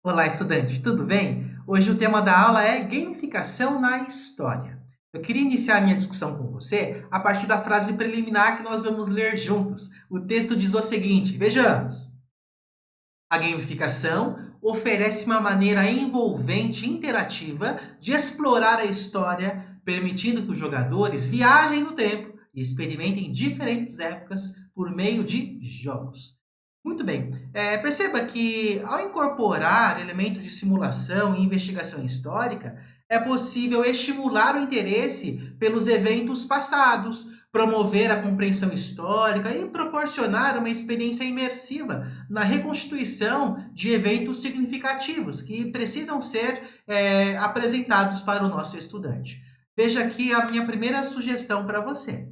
Olá, estudante, tudo bem? Hoje o tema da aula é gamificação na história. Eu queria iniciar a minha discussão com você a partir da frase preliminar que nós vamos ler juntos. O texto diz o seguinte: vejamos. A gamificação oferece uma maneira envolvente e interativa de explorar a história, permitindo que os jogadores viajem no tempo e experimentem diferentes épocas por meio de jogos. Muito bem. Perceba que, ao incorporar elementos de simulação e investigação histórica, é possível estimular o interesse pelos eventos passados, promover a compreensão histórica e proporcionar uma experiência imersiva na reconstituição de eventos significativos que precisam ser apresentados para o nosso estudante. Veja aqui a minha primeira sugestão para você.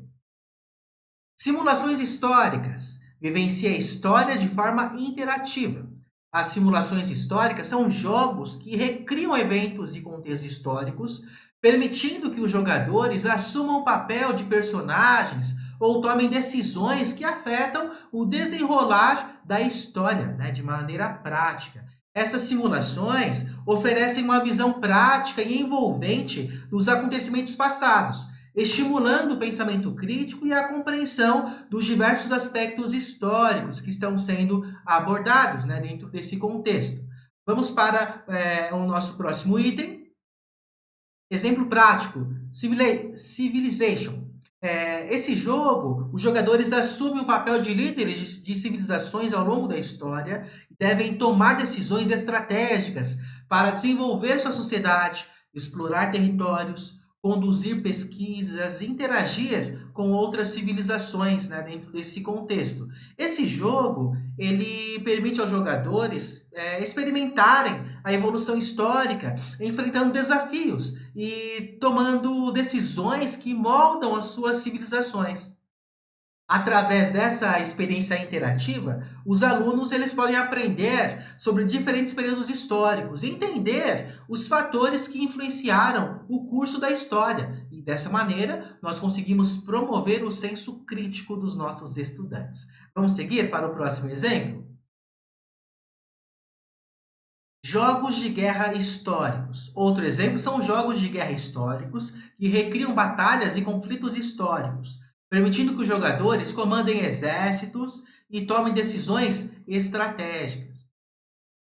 Simulações históricas. Vivencie a história de forma interativa. As simulações históricas são jogos que recriam eventos e contextos históricos, permitindo que os jogadores assumam o papel de personagens ou tomem decisões que afetam o desenrolar da história, né, de maneira prática. Essas simulações oferecem uma visão prática e envolvente dos acontecimentos passados, estimulando o pensamento crítico e a compreensão dos diversos aspectos históricos que estão sendo abordados, né, dentro desse contexto. Vamos para o nosso próximo item. Exemplo prático: Civilization. Esse jogo, os jogadores assumem o papel de líderes de civilizações ao longo da história e devem tomar decisões estratégicas para desenvolver sua sociedade, explorar territórios, conduzir pesquisas, interagir com outras civilizações, né, dentro desse contexto. Esse jogo ele permite aos jogadores experimentarem a evolução histórica, enfrentando desafios e tomando decisões que moldam as suas civilizações. Através dessa experiência interativa, os alunos eles podem aprender sobre diferentes períodos históricos e entender os fatores que influenciaram o curso da história. E dessa maneira, nós conseguimos promover o senso crítico dos nossos estudantes. Vamos seguir para o próximo exemplo? Jogos de guerra históricos. Outro exemplo são jogos de guerra históricos que recriam batalhas e conflitos históricos, permitindo que os jogadores comandem exércitos e tomem decisões estratégicas.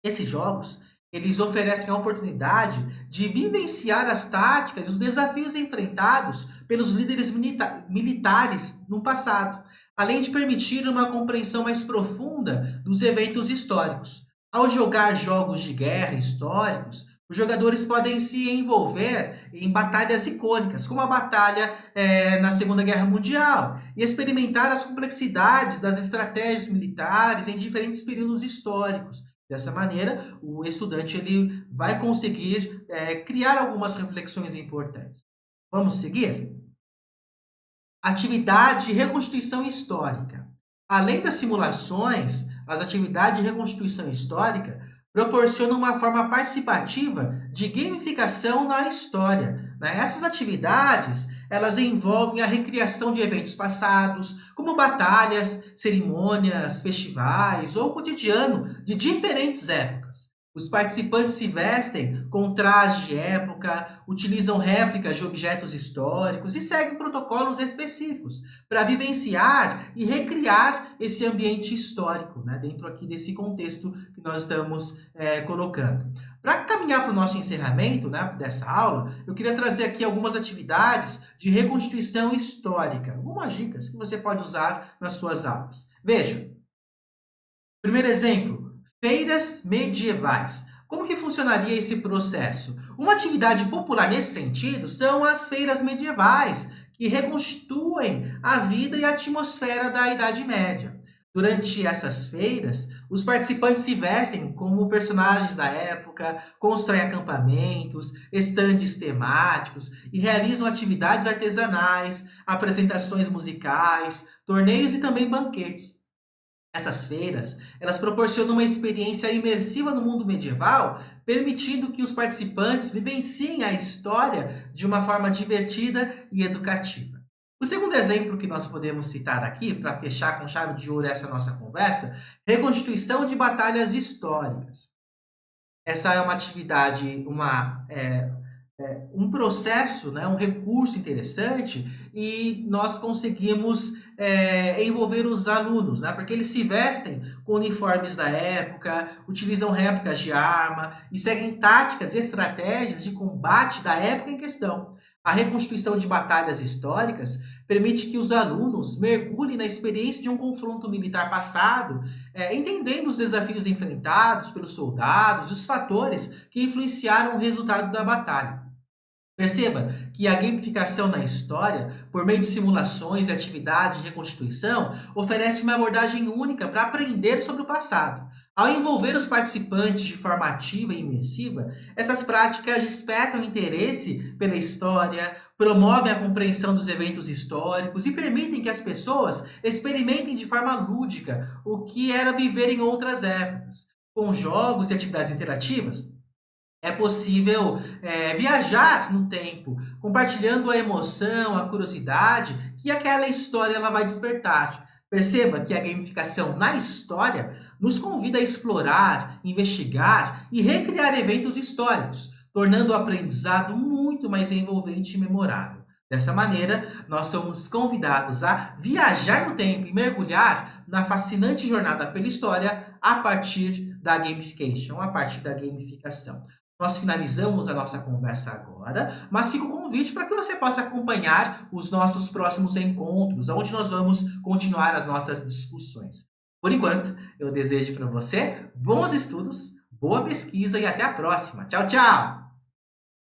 Esses jogos, eles oferecem a oportunidade de vivenciar as táticas e os desafios enfrentados pelos líderes militares no passado, além de permitir uma compreensão mais profunda dos eventos históricos. Ao jogar jogos de guerra históricos, os jogadores podem se envolver em batalhas icônicas, como a batalha na Segunda Guerra Mundial, e experimentar as complexidades das estratégias militares em diferentes períodos históricos. Dessa maneira, o estudante ele vai conseguir criar algumas reflexões importantes. Vamos seguir? Atividade de reconstituição histórica. Além das simulações, as atividades de reconstituição histórica proporcionam uma forma participativa de gamificação na história, né? Essas atividades, elas envolvem a recriação de eventos passados, como batalhas, cerimônias, festivais ou cotidiano de diferentes épocas. Os participantes se vestem com trajes de época, utilizam réplicas de objetos históricos e seguem protocolos específicos para vivenciar e recriar esse ambiente histórico, né, dentro aqui desse contexto que nós estamos colocando. Para caminhar para o nosso encerramento, né, dessa aula, eu queria trazer aqui algumas atividades de reconstituição histórica, algumas dicas que você pode usar nas suas aulas. Veja, primeiro exemplo, feiras medievais. Como que funcionaria esse processo? Uma atividade popular nesse sentido são as feiras medievais, que reconstituem a vida e a atmosfera da Idade Média. Durante essas feiras, os participantes se vestem como personagens da época, constroem acampamentos, estandes temáticos e realizam atividades artesanais, apresentações musicais, torneios e também banquetes. Essas feiras, elas proporcionam uma experiência imersiva no mundo medieval, permitindo que os participantes vivenciem a história de uma forma divertida e educativa. O segundo exemplo que nós podemos citar aqui, para fechar com chave de ouro essa nossa conversa, reconstituição de batalhas históricas. Essa é uma atividade, um processo, né, um recurso interessante e nós conseguimos envolver os alunos, né, porque eles se vestem com uniformes da época, utilizam réplicas de arma e seguem táticas e estratégias de combate da época em questão. A reconstituição de batalhas históricas permite que os alunos mergulhem na experiência de um confronto militar passado, entendendo os desafios enfrentados pelos soldados e os fatores que influenciaram o resultado da batalha. Perceba que a gamificação na história, por meio de simulações e atividades de reconstituição, oferece uma abordagem única para aprender sobre o passado. Ao envolver os participantes de forma ativa e imersiva, essas práticas despertam interesse pela história, promovem a compreensão dos eventos históricos e permitem que as pessoas experimentem de forma lúdica o que era viver em outras épocas. Com jogos e atividades interativas, é possível viajar no tempo, compartilhando a emoção, a curiosidade que aquela história ela vai despertar. Perceba que a gamificação na história nos convida a explorar, investigar e recriar eventos históricos, tornando o aprendizado muito mais envolvente e memorável. Dessa maneira, nós somos convidados a viajar no tempo e mergulhar na fascinante jornada pela história a partir da gamification, a partir da gamificação. Nós finalizamos a nossa conversa agora, mas fica o convite para que você possa acompanhar os nossos próximos encontros, onde nós vamos continuar as nossas discussões. Por enquanto, eu desejo para você bons estudos, boa pesquisa e até a próxima. Tchau, tchau!